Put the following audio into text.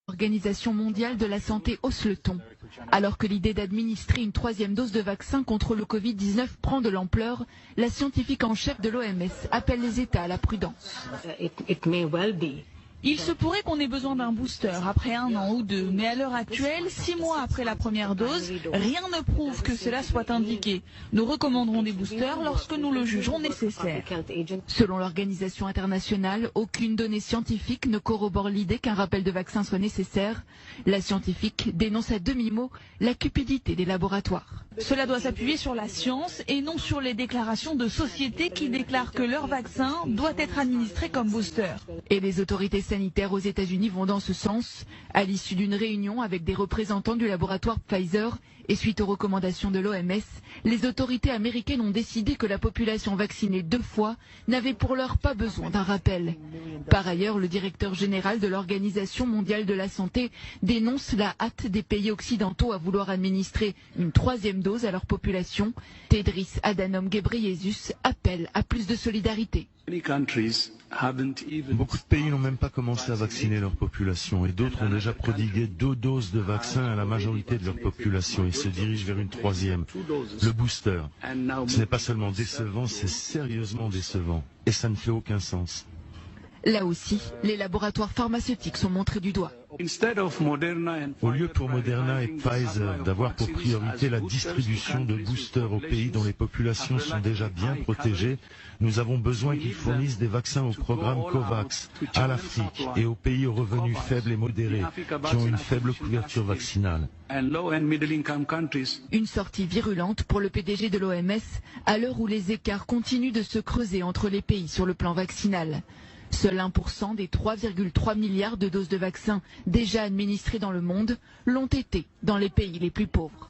L'Organisation mondiale de la santé hausse le ton. Alors que l'idée d'administrer une troisième dose de vaccin contre le Covid-19 prend de l'ampleur, la scientifique en chef de l'OMS appelle les États à la prudence. Il se pourrait qu'on ait besoin d'un booster après 1 an ou 2, mais à l'heure actuelle, 6 mois après la première dose, rien ne prouve que cela soit indiqué. Nous recommanderons des boosters lorsque nous le jugerons nécessaire. Selon l'Organisation internationale, aucune donnée scientifique ne corrobore l'idée qu'un rappel de vaccin soit nécessaire. La scientifique dénonce à demi-mot la cupidité des laboratoires. Cela doit s'appuyer sur la science et non sur les déclarations de sociétés qui déclarent que leur vaccin doit être administré comme booster. Et les autorités sanitaires aux États-Unis vont dans ce sens. À l'issue d'une réunion avec des représentants du laboratoire Pfizer et suite aux recommandations de l'OMS, les autorités américaines ont décidé que la population vaccinée 2 fois n'avait pour l'heure pas besoin d'un rappel. Par ailleurs, le directeur général de l'Organisation mondiale de la santé dénonce la hâte des pays occidentaux à vouloir administrer une troisième dose à leur population. Tedros Adhanom Ghebreyesus appelle à plus de solidarité. Beaucoup de pays n'ont même pas commencé à vacciner leur population et d'autres ont déjà prodigué 2 doses de vaccin à la majorité de leur population et se dirigent vers une troisième, le booster. Ce n'est pas seulement décevant, c'est sérieusement décevant et ça ne fait aucun sens. Là aussi, les laboratoires pharmaceutiques sont montrés du doigt. Au lieu pour Moderna et Pfizer d'avoir pour priorité la distribution de boosters aux pays dont les populations sont déjà bien protégées, nous avons besoin qu'ils fournissent des vaccins au programme COVAX, à l'Afrique et aux pays aux revenus faibles et modérés, qui ont une faible couverture vaccinale. Une sortie virulente pour le PDG de l'OMS, à l'heure où les écarts continuent de se creuser entre les pays sur le plan vaccinal. Seul 1% des 3,3 milliards de doses de vaccins déjà administrées dans le monde l'ont été dans les pays les plus pauvres.